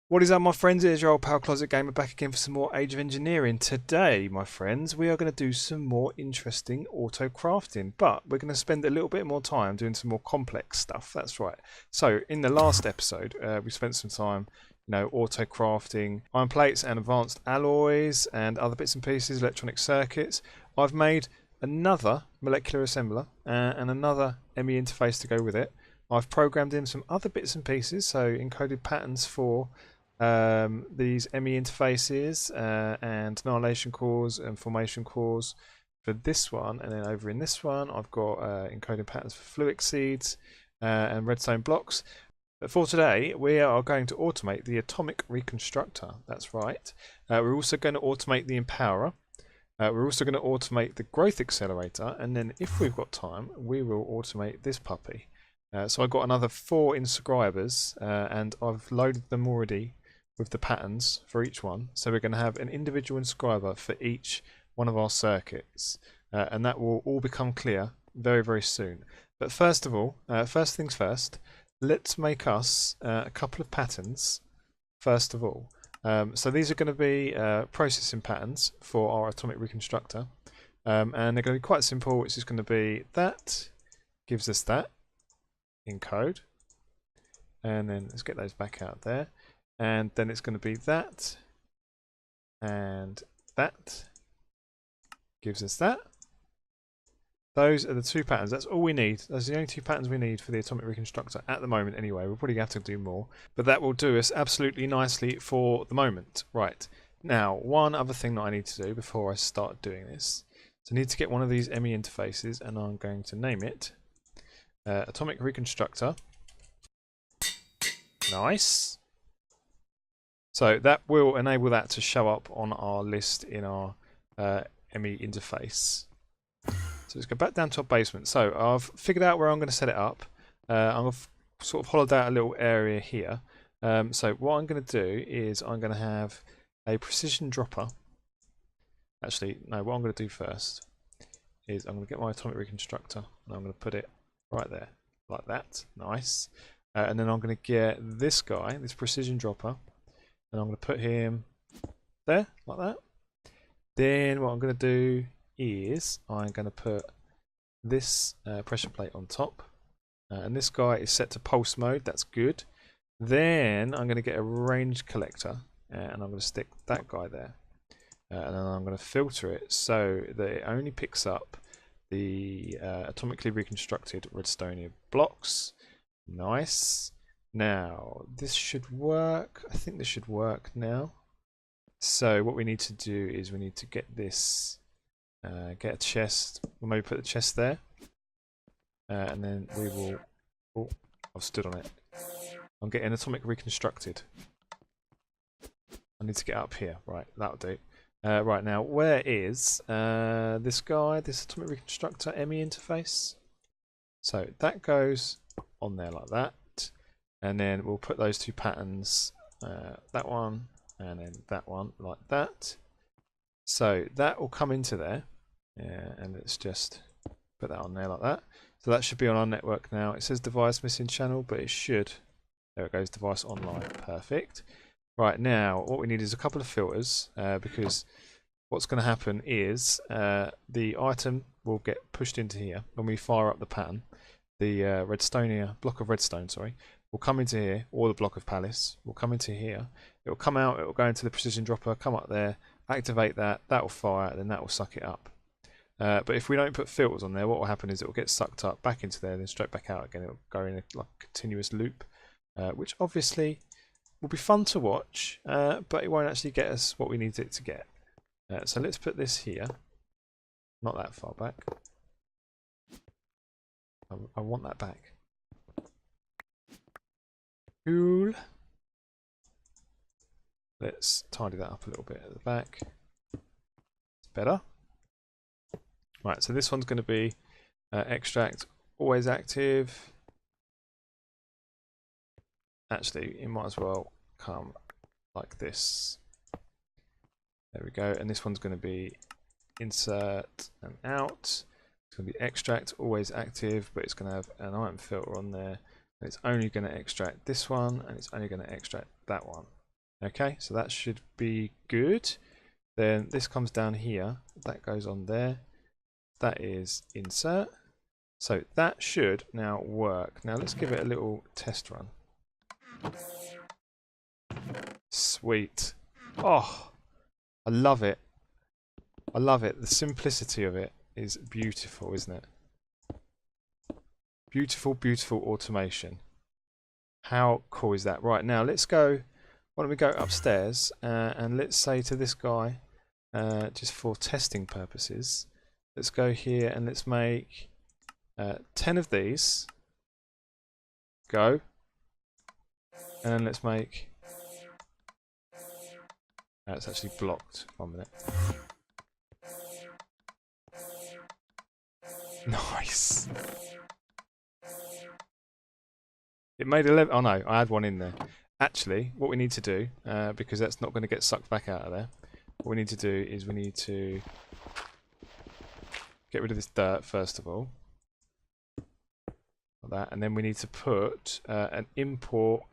What is up, my friends? It is your old pal Closet Gamer back again for some more Age of Engineering. Today, my friends, we are going to do some more interesting auto crafting, but we're going to spend a little bit more time doing some more complex stuff. That's right. So, in the last episode, we spent some time, auto crafting iron plates and advanced alloys and other bits and pieces, electronic circuits. I've made another molecular assembler and another ME interface to go with it. I've programmed in some other bits and pieces, so encoded patterns for these ME interfaces and annihilation cores and formation cores for this one, and then over in this one I've got encoding patterns for fluid seeds and redstone blocks. But for today we are going to automate the atomic reconstructor. That's right. We're also going to automate the empowerer. We're also going to automate the growth accelerator, and then if we've got time we will automate this puppy. So I've got another 4 inscribers and I've loaded them already with the patterns for each one. So we're going to have an individual inscriber for each one of our circuits, and that will all become clear very, very soon. But first of all, first things first, let's make us a couple of patterns first of all. So these are going to be processing patterns for our atomic reconstructor, and they're going to be quite simple. It's just going to be that gives us that in code, and then let's get those back out there. And then it's going to be that, and that gives us that. Those are the 2 patterns. That's all we need. Those are the only 2 patterns we need for the atomic reconstructor at the moment anyway. We'll probably have to do more, but that will do us absolutely nicely for the moment. Right, now one other thing that I need to do before I start doing this. So I need to get one of these ME interfaces, and I'm going to name it atomic reconstructor. Nice. So that will enable that to show up on our list in our ME interface. So let's go back down to our basement. So I've figured out where I'm going to set it up. I've sort of hollowed out a little area here. So what I'm going to do is I'm going to have a precision dropper. Actually, no, what I'm going to do first is I'm going to get my atomic reconstructor and I'm going to put it right there, like that. Nice. And then I'm going to get this guy, this precision dropper, and I'm going to put him there, like that. Then what I'm going to do is I'm going to put this pressure plate on top. And this guy is set to pulse mode, that's good. Then I'm going to get a range collector, and I'm going to stick that guy there. And then I'm going to filter it so that it only picks up the atomically reconstructed redstone blocks. Nice. Now this should work. I think this should work now. So what we need to do is we need to get this, get a chest. We'll maybe put the chest there, and then we will. Oh, I've stood on it. I'm getting atomic reconstructed. I need to get up here. Right, that'll do. Right now, where is this guy? This atomic reconstructor ME interface. So that goes on there like that. And then we'll put those 2 patterns, that one and then that one, like that. So that will come into there, and let's just put that on there like that. So that should be on our network now. It says device missing channel, but it should. There it goes, device online. Perfect. Right, now what we need is a couple of filters, because what's going to happen is the item will get pushed into here when we fire up the pattern. The block of redstone, sorry, will come into here, or the block of palace will come into here. It will come out, it will go into the precision dropper, come up there, activate that, that will fire, and then that will suck it up. But if we don't put filters on there, what will happen is it will get sucked up back into there, then straight back out again. It will go in a like, continuous loop, which obviously will be fun to watch, but it won't actually get us what we need it to get. So let's put this here, not that far back. I want that back. Cool. Let's tidy that up a little bit at the back. It's better. Right, so this one's going to be extract always active. Actually, it might as well come like this. There we go. And this one's going to be insert and out. It's going to be extract always active, but it's going to have an item filter on there. And it's only going to extract this one, and it's only going to extract that one. Okay, so that should be good. Then this comes down here, that goes on there. That is insert. So that should now work. Now let's give it a little test run. Sweet. Oh, I love it. I love it. The simplicity of it is beautiful, isn't it? Beautiful, beautiful automation. How cool is that? Right, now let's go. Why don't we go upstairs and let's say to this guy, just for testing purposes, let's go here and let's make 10 of these. Go. And then let's make... it's actually blocked. 1 minute. Nice. It made 11. Oh no, I had one in there. Actually, what we need to do, because that's not going to get sucked back out of there, what we need to do is we need to get rid of this dirt first of all. Like that, and then we need to put an import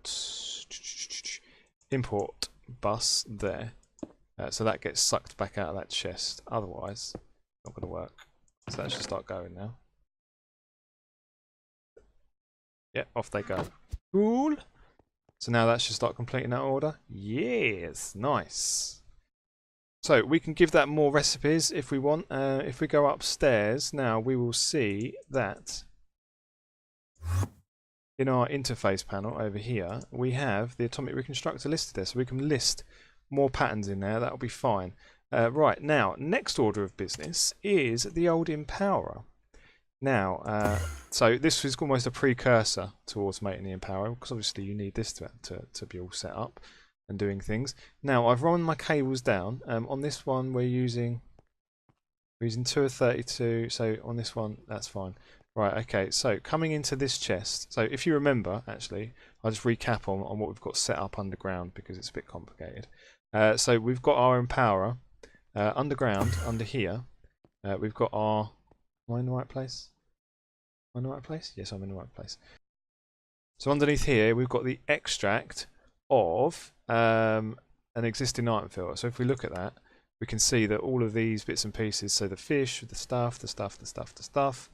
bus there. So that gets sucked back out of that chest. Otherwise, it's not going to work. So that should start going now. Yeah, off they go. Cool. So now that should start completing that order. Yes, nice. So we can give that more recipes if we want. If we go upstairs now, we will see that in our interface panel over here, we have the atomic reconstructor listed there. So we can list more patterns in there. That'll be fine. Right, now, next order of business is the old Empowerer. Now, so this is almost a precursor to automating the Empowerer, because obviously you need this to be all set up and doing things. Now, I've run my cables down. On this one, we're using 2 of 32, so on this one, that's fine. Right, okay, so coming into this chest, so if you remember, actually, I'll just recap on what we've got set up underground, because it's a bit complicated. So we've got our Empowerer underground, under here. We've got our... Am I in the right place? Am I in the right place? Yes, I'm in the right place. So underneath here, we've got the extract of an existing item filter. So if we look at that, we can see that all of these bits and pieces, so the fish, the stuff,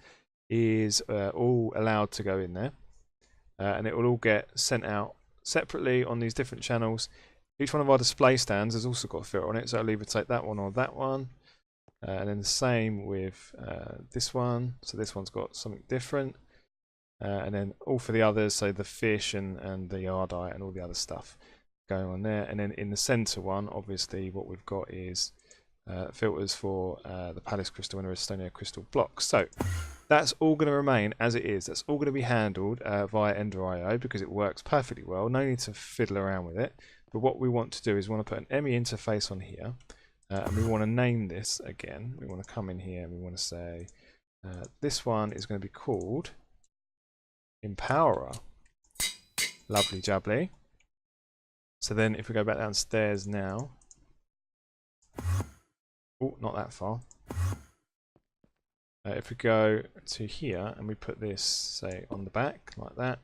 is all allowed to go in there. And it will all get sent out separately on these different channels. Each one of our display stands has also got a filter on it, so I'll either take that one or that one. And then the same with this one, so this one's got something different. And then all for the others, so the fish and the yardite and all the other stuff going on there. And then in the center one, obviously what we've got is filters for the Palace Crystal and the Estonia Crystal blocks. So that's all going to remain as it is. That's all going to be handled via Ender.io because it works perfectly well. No need to fiddle around with it. But what we want to do is we want to put an ME interface on here. And we want to name this again. We want to come in here and we want to say this one is going to be called Empowerer. Lovely jubbly. So then if we go back downstairs now. Oh, not that far. If we go to here and we put this, say, on the back like that,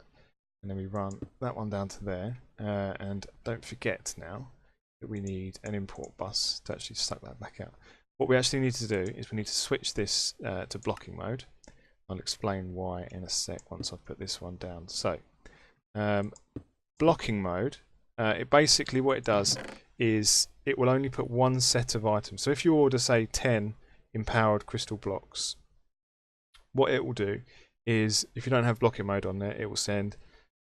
and then we run that one down to there, and don't forget now that we need an import bus to actually suck that back out. What we actually need to do is we need to switch this to blocking mode. I'll explain why in a sec once I've put this one down. So, blocking mode, it basically what it does is it will only put one set of items. So if you order, say, 10 empowered crystal blocks, what it will do is, if you don't have blocking mode on there, it will send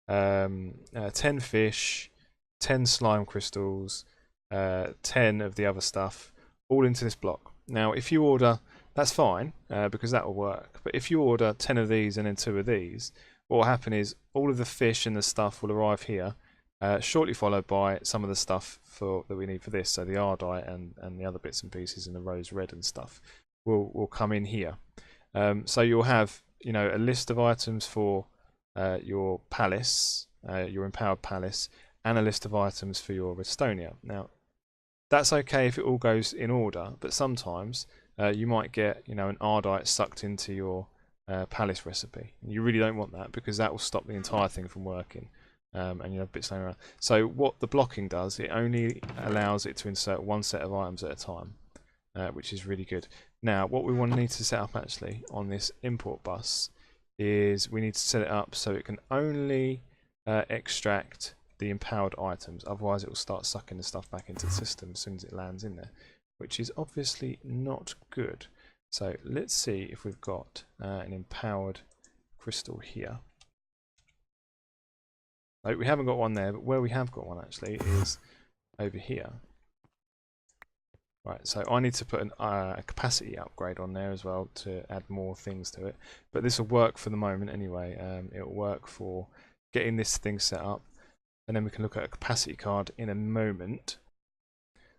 10 fish, 10 slime crystals, 10 of the other stuff, all into this block. Now, if you order, that's fine, because that will work. But if you order 10 of these and then 2 of these, what will happen is all of the fish and the stuff will arrive here, shortly followed by some of the stuff that we need for this. So the ardite and the other bits and pieces and the rose red and stuff will come in here. So you'll have, a list of items for your palace, your empowered palace, and a list of items for your Estonia. Now, that's okay if it all goes in order, but sometimes you might get, an ardite sucked into your palace recipe. And you really don't want that because that will stop the entire thing from working. and you have bits laying around. So what the blocking does, it only allows it to insert one set of items at a time, which is really good. Now what we need to set up actually on this import bus is we need to set it up so it can only extract the empowered items, otherwise it will start sucking the stuff back into the system as soon as it lands in there, which is obviously not good. So let's see if we've got an empowered crystal here. No, we haven't got one there, but where we have got one actually is over here. Right, so I need to put a capacity upgrade on there as well to add more things to it. But this will work for the moment anyway. It will work for getting this thing set up, and then we can look at a capacity card in a moment.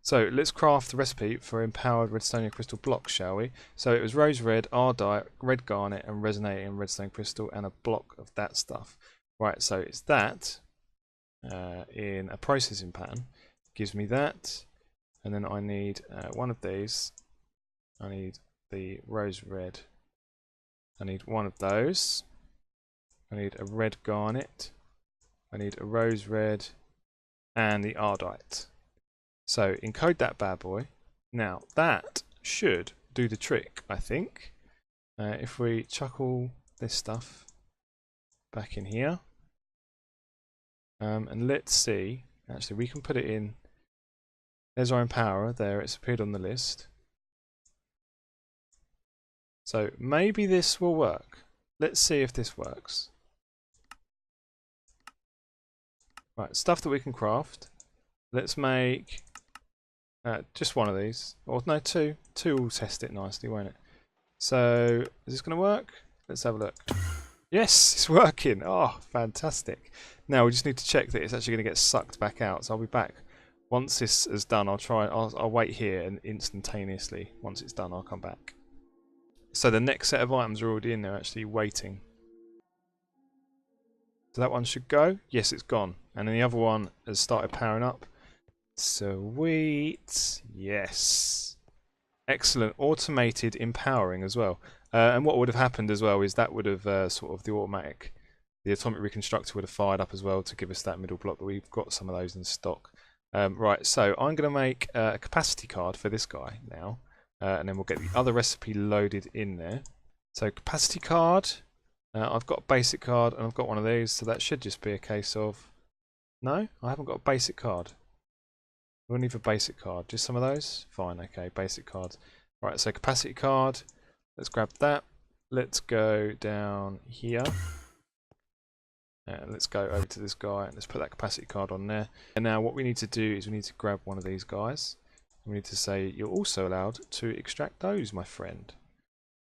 So let's craft the recipe for empowered redstone crystal blocks, shall we? So it was rose red, ardite, red garnet, and resonating redstone crystal, and a block of that stuff. Right, so it's that in a processing pan. Gives me that. And then I need one of these. I need the rose red. I need one of those. I need a red garnet. I need a rose red and the ardite. So encode that bad boy. Now that should do the trick, I think. If we chuck all this stuff back in here. And let's see. Actually, we can put it in. There's our empower there, it's appeared on the list. So maybe this will work. Let's see if this works. Right, stuff that we can craft. Let's make just one of these. Or no, two. Two will test it nicely, won't it? So, is this going to work? Let's have a look. Yes, it's working. Oh, fantastic. Now we just need to check that it's actually going to get sucked back out. So I'll be back. Once this is done, I'll wait here, and instantaneously, once it's done, I'll come back. So the next set of items are already in there, actually waiting. So that one should go. Yes, it's gone. And then the other one has started powering up. Sweet. Yes. Excellent. Automated empowering as well. And what would have happened as well is that would have sort of the atomic reconstructor would have fired up as well to give us that middle block, but we've got some of those in stock. Right, so I'm going to make a capacity card for this guy now, and then we'll get the other recipe loaded in there. So capacity card, I've got a basic card and I've got one of these, so that should just be a case of... No, I haven't got a basic card. We'll need a basic card, just some of those? Fine, okay, basic cards. Right, so capacity card, let's grab that. Let's go down here. Let's go over to this guy and let's put that capacity card on there. And now what we need to do is we need to grab one of these guys. We need to say you're also allowed to extract those, my friend.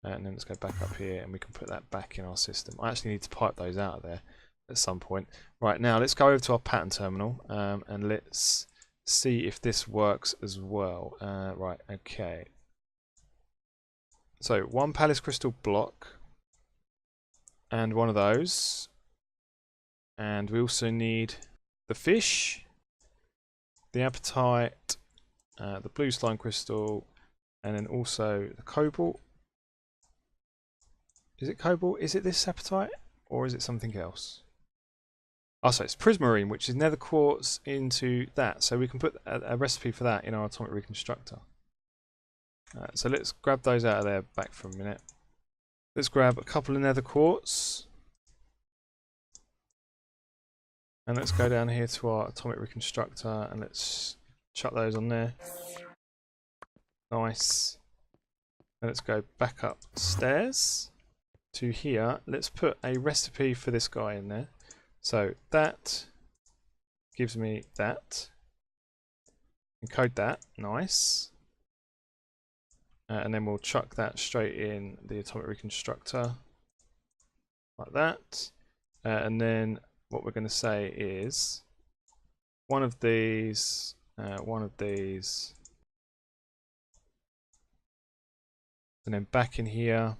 And then let's go back up here and we can put that back in our system. I actually need to pipe those out of there at some point. Right, now let's go over to our pattern terminal and let's see if this works as well. Right, okay. So one palace crystal block and one of those. And we also need the fish, the apatite, the blue slime crystal, and then also the cobalt. Is it cobalt? Is it this apatite? Or is it something else? Oh, so it's prismarine, which is nether quartz into that. So we can put a recipe for that in our atomic reconstructor. So let's grab those out of there back for a minute. Let's grab a couple of nether quartz. And let's go down here to our atomic reconstructor and let's chuck those on there. Nice. And let's go back upstairs to here. Let's put a recipe for this guy in there. So that gives me that. Encode that. Nice. And then we'll chuck that straight in the atomic reconstructor. Like that. And then what we're going to say is one of these, and then back in here,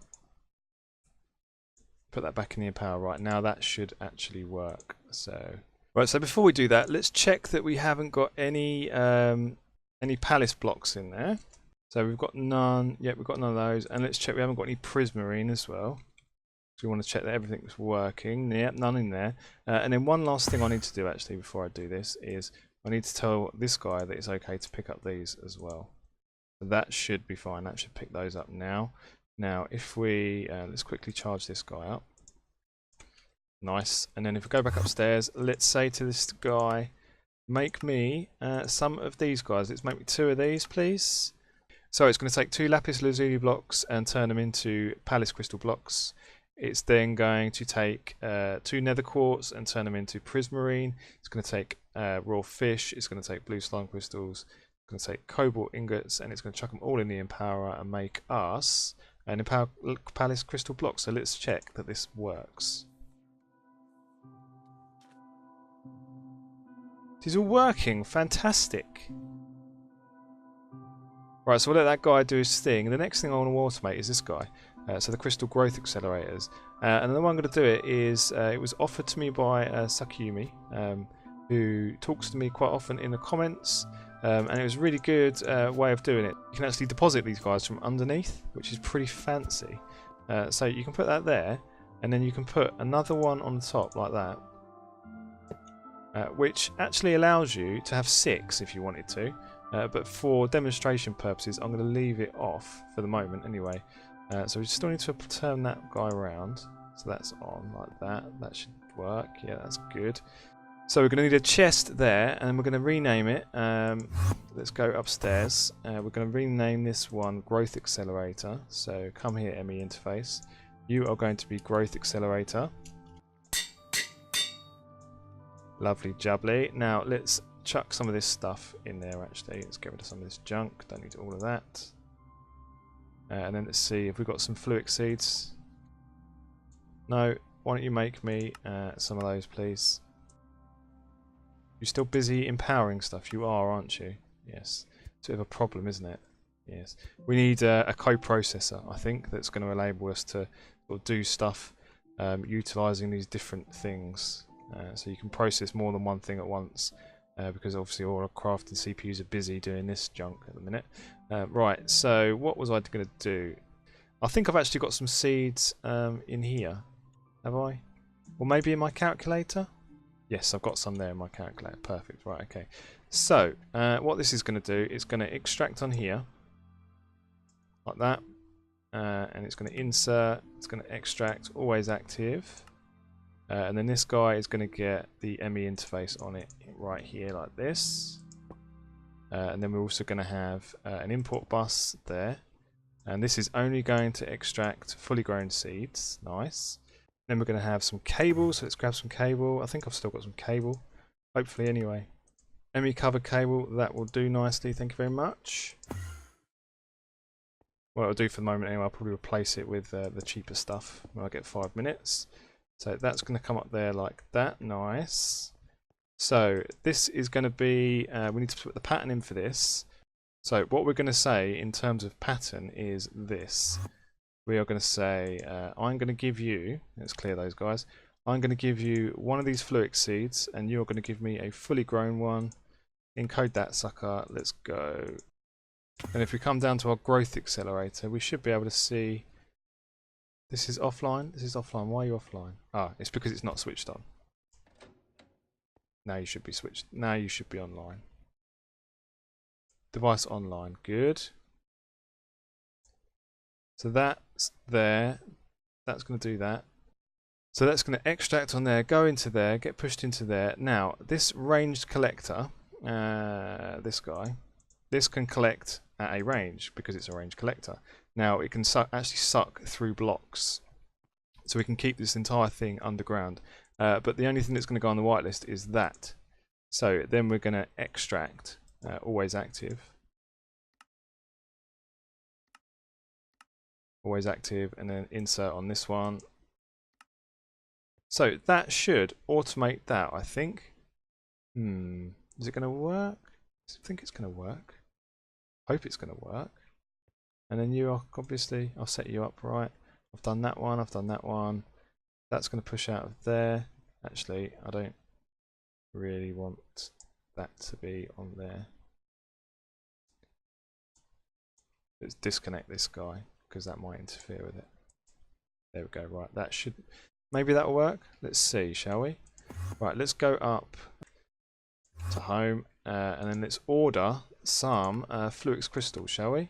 put that back in the empower. Right, now that should actually work. So right, so before we do that, let's check that we haven't got any palace blocks in there. So we've got none. Yep, we've got none of those. And let's check we haven't got any prismarine as well. So we want to check that everything's working. Yep, none in there. And then one last thing I need to do actually before I do this is I need to tell this guy that it's okay to pick up these as well. So that should be fine. That should pick those up now. Now, if we let's quickly charge this guy up. Nice. And then if we go back upstairs, let's say to this guy, make me some of these guys. Let's make me 2 of these, please. So it's going to take 2 lapis lazuli blocks and turn them into palace crystal blocks. It's then going to take 2 nether quartz and turn them into prismarine. It's going to take raw fish. It's going to take blue slime crystals. It's going to take cobalt ingots, and it's going to chuck them all in the empowerer and make us an empower palace crystal block. So let's check that this works. It is all working. Fantastic. Right, so we'll let that guy do his thing. The next thing I want to automate is this guy. So the crystal growth accelerators. And the way I'm going to do it is, it was offered to me by Sakumi, who talks to me quite often in the comments. And it was a really good way of doing it. You can actually deposit these guys from underneath, which is pretty fancy. So you can put that there, and then you can put another one on the top like that. Which actually allows you to have 6 if you wanted to. But for demonstration purposes, I'm going to leave it off for the moment anyway. So we still need to turn that guy around. So that's on like that. That should work. Yeah, that's good. So we're going to need a chest there, and we're going to rename it. Let's go upstairs. We're going to rename this one Growth Accelerator. So come here, ME interface. You are going to be Growth Accelerator. Lovely jubbly. Now let's chuck some of this stuff in there actually. Let's get rid of some of this junk. Don't need all of that. And then let's see if we've got some fluic seeds. No. Why don't you make me some of those, please? You're still busy empowering stuff. You are, aren't you? Yes. It's a bit of a problem, isn't it? Yes. We need a co-processor, I think, that's going to enable us to sort of do stuff utilising these different things. So you can process more than one thing at once. Because obviously all our crafting CPUs are busy doing this junk at the minute. Right, so what was I going to do? I think I've actually got some seeds in here. Have I? Or maybe in my calculator? Yes, I've got some there in my calculator. Perfect, right, okay. So, what this is going to do, it's going to extract on here. Like that. And it's going to insert, it's going to extract, always active. And then this guy is going to get the ME interface on it right here like this. And then we're also going to have an import bus there. And this is only going to extract fully grown seeds. Nice. Then we're going to have some cable. So let's grab some cable. I think I've still got some cable. Hopefully anyway. ME covered cable. That will do nicely. Thank you very much. What I'll do for the moment anyway, I'll probably replace it with the cheaper stuff when I get 5 minutes. So that's going to come up there like that. Nice. So this is going to be, we need to put the pattern in for this. So what we're going to say in terms of pattern is this. We are going to say, I'm going to give you, let's clear those guys. I'm going to give you one of these fluic seeds, and you're going to give me a fully grown one. Encode that sucker. Let's go. And if we come down to our growth accelerator, we should be able to see. This is offline. This is offline. Why are you offline? Ah, it's because it's not switched on. Now you should be switched. Now you should be online. Device online. Good. So that's there. That's going to do that. So that's going to extract on there, go into there, get pushed into there. Now, this ranged collector, this guy, this can collect at a range because it's a ranged collector. Now it can actually suck through blocks, so we can keep this entire thing underground. But the only thing that's going to go on the whitelist is that. So then we're going to extract, always active, and then insert on this one. So that should automate that, I think. Is it going to work? I think it's going to work. Hope it's going to work. And then you are obviously, I'll set you up right. I've done that one, I've done that one. That's going to push out of there. Actually, I don't really want that to be on there. Let's disconnect this guy because that might interfere with it. There we go. Right, that should, maybe that'll work. Let's see, shall we? Right, let's go up to home, and then let's order some Fluix crystals, shall we?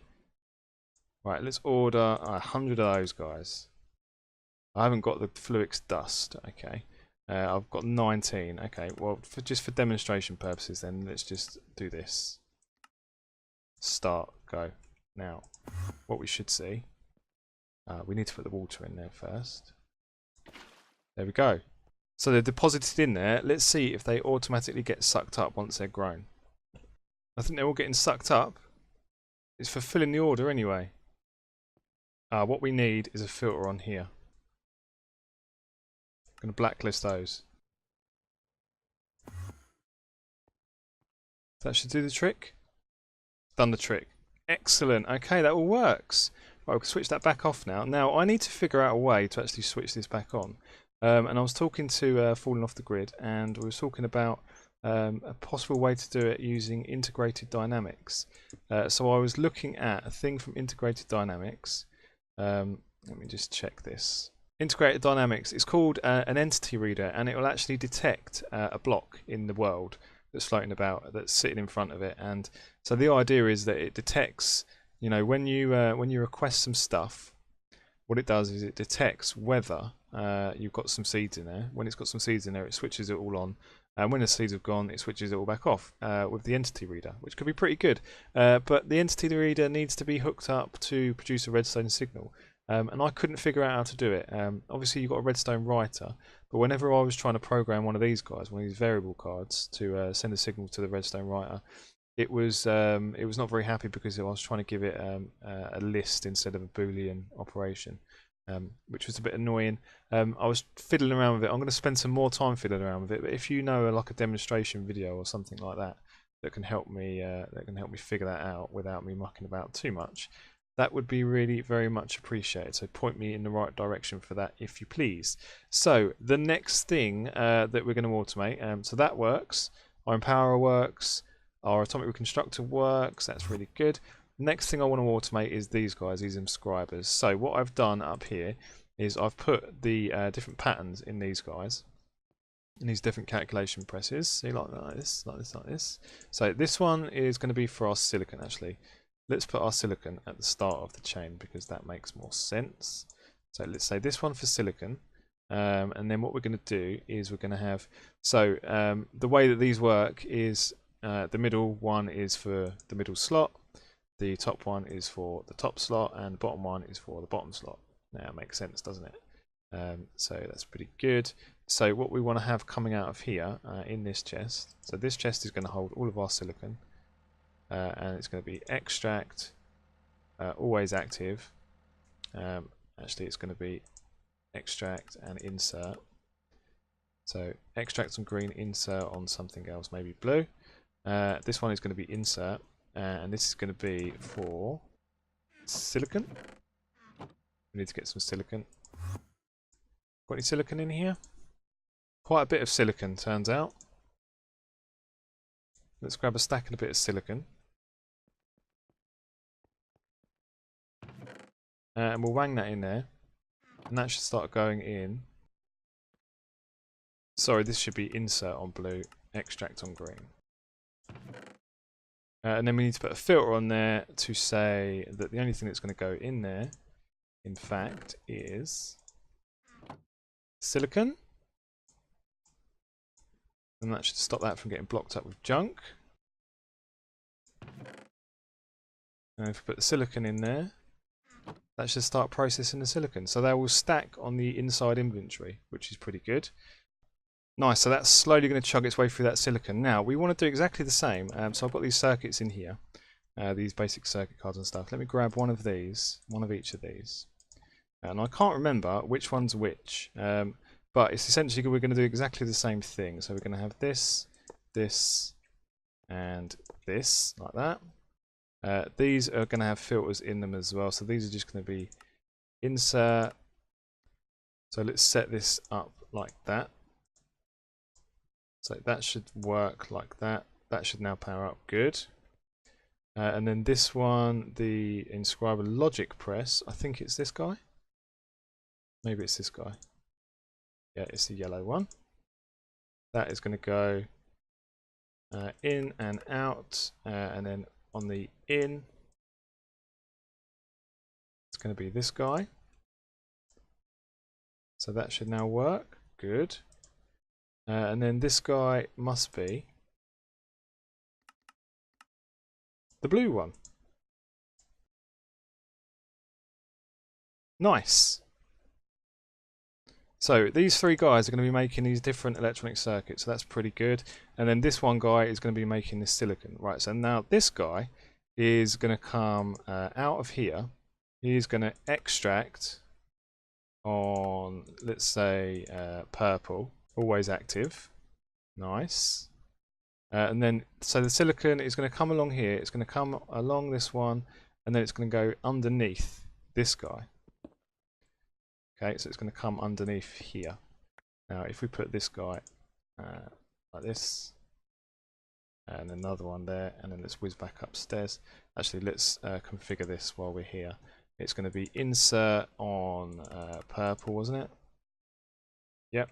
Right, let's order 100 of those guys. I haven't got the Fluix dust. Okay, I've got 19. Okay, well, just for demonstration purposes, then let's just do this. Start, go. Now, what we should see, we need to put the water in there first. There we go. So they're deposited in there. Let's see if they automatically get sucked up once they're grown. I think they're all getting sucked up. It's fulfilling the order anyway. What we need is a filter on here. I'm going to blacklist those. That should do the trick. Done the trick. Excellent. Okay, that all works. Right, we can switch that back off now. Now, I need to figure out a way to actually switch this back on. And I was talking to Falling Off the Grid, and we were talking about a possible way to do it using integrated dynamics. So I was looking at a thing from integrated dynamics. Let me just check this. Integrated dynamics is called an entity reader, and it will actually detect a block in the world that's floating about, that's sitting in front of it. And so the idea is that it detects, you know, when you request some stuff, what it does is it detects whether you've got some seeds in there. When it's got some seeds in there, it switches it all on. And when the seeds have gone, it switches it all back off with the entity reader, which could be pretty good. But the entity reader needs to be hooked up to produce a redstone signal. And I couldn't figure out how to do it. Obviously, you've got a redstone writer, but whenever I was trying to program one of these guys, one of these variable cards, to send a signal to the redstone writer, it was not very happy because I was trying to give it a list instead of a Boolean operation, which was a bit annoying. I was fiddling around with it. I'm going to spend some more time fiddling around with it. But if you know like a demonstration video or something like that that can help me figure that out without me mucking about too much, that would be really very much appreciated. So point me in the right direction for that, if you please. So the next thing that we're going to automate, so that works. Our Empower works. Our Atomic Reconstructor works. That's really good. Next thing I want to automate is these guys, these inscribers. So what I've done up here is I've put the different patterns in these guys, in these different calculation presses. See, like this, like this, like this. So this one is going to be for our silicon, actually. Let's put our silicon at the start of the chain because that makes more sense. So let's say this one for silicon. And then what we're going to do is we're going to have, so the way that these work is the middle one is for the middle slot, the top one is for the top slot, and the bottom one is for the bottom slot. Now it makes sense, doesn't it? So that's pretty good. So what we want to have coming out of here in this chest, so this chest is going to hold all of our silicon. And it's going to be extract, always active. Actually, it's going to be extract and insert. So extract on green, insert on something else, maybe blue. This one is going to be insert, and this is going to be for silicon. We need to get some silicon. Got any silicon in here? Quite a bit of silicon, turns out. Let's grab a stack and a bit of silicon. And we'll wang that in there. And that should start going in. Sorry, this should be insert on blue, extract on green. And then we need to put a filter on there to say that the only thing that's going to go in there, in fact, is silicon. And that should stop that from getting blocked up with junk. And if we put the silicon in there, that should start processing the silicon. So they will stack on the inside inventory, which is pretty good. Nice, so that's slowly going to chug its way through that silicon. Now, we want to do exactly the same. So I've got these circuits in here, these basic circuit cards and stuff. Let me grab one of these, one of each of these. And I can't remember which one's which, but it's essentially we're going to do exactly the same thing. So we're going to have this, this, and this, like that. These are going to have filters in them as well, so these are just going to be insert. So let's set this up like that. So that should work like that. That should now power up, good. And then this one, the inscriber logic press, I think it's this guy. Maybe it's this guy. Yeah, it's the yellow one. That is going to go in and out, and then on the in, it's going to be this guy. So that should now work. Good. And then this guy must be the blue one. Nice. So these three guys are going to be making these different electronic circuits, so that's pretty good. And then this one guy is going to be making this silicon. Right, so now this guy is going to come out of here. He's going to extract on, let's say, purple, always active. Nice. And then, so the silicon is going to come along here, it's going to come along this one, and then it's going to go underneath this guy. Okay, so it's going to come underneath here. Now, if we put this guy like this, and another one there, and then let's whiz back upstairs. Actually, let's configure this while we're here. It's going to be insert on purple, wasn't it? Yep.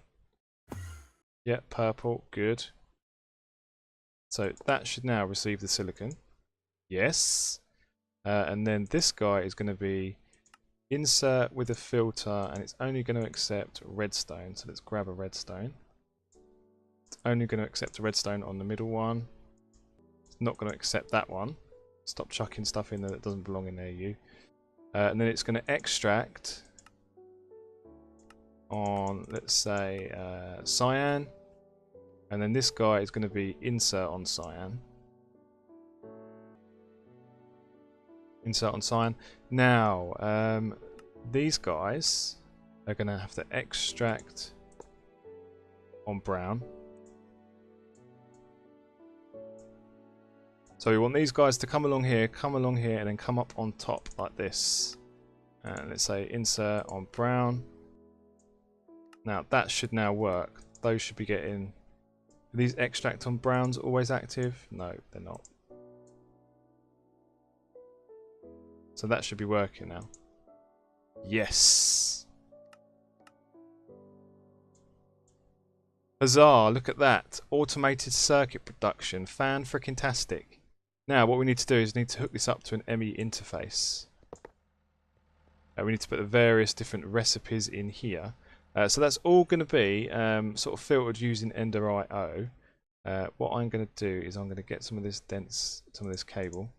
Yep, purple, good. So that should now receive the silicon. Yes. And then this guy is going to be insert with a filter, and it's only going to accept redstone. So let's grab a redstone. It's only going to accept a redstone on the middle one. It's not going to accept that one. Stop chucking stuff in there that doesn't belong in there, you. And then it's going to extract on, let's say, cyan. And then this guy is going to be insert on cyan. Insert on cyan. Now, these guys are going to have to extract on brown. So we want these guys to come along here, and then come up on top like this. And let's say insert on brown. Now that should now work. Those should be getting... Are these extract on browns always active? No, they're not. So that should be working now. Yes! Huzzah, look at that. Automated circuit production. Fan-frickin-tastic. Now what we need to do is need to hook this up to an ME interface. We need to put the various different recipes in here. So that's all going to be sort of filtered using Ender.io. What I'm going to do is I'm going to get some of this cable,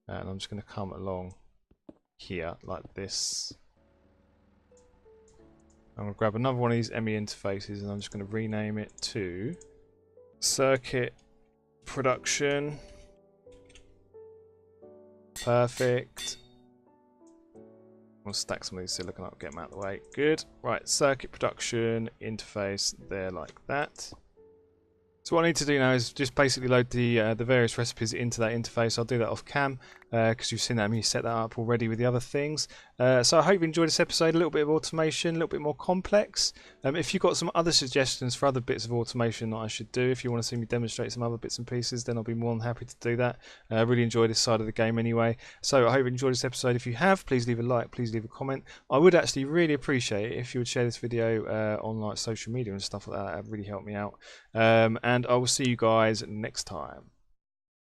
and I'm just going to come along here like this. I'm going to grab another one of these ME interfaces, and I'm just going to rename it to Circuit Production. Perfect. We'll stack some of these silicon up, get them out of the way. Good. Right, circuit production interface there like that. So what I need to do now is just basically load the various recipes into that interface. I'll do that off cam because you've seen that me set that up already with the other things. So I hope you enjoyed this episode. A little bit of automation, a little bit more complex. If you've got some other suggestions for other bits of automation that I should do, if you want to see me demonstrate some other bits and pieces, then I'll be more than happy to do that. I really enjoy this side of the game anyway. So I hope you enjoyed this episode. If you have, please leave a like, please leave a comment. I would actually really appreciate it if you would share this video on like social media and stuff like that. That would really help me out. And I will see you guys next time.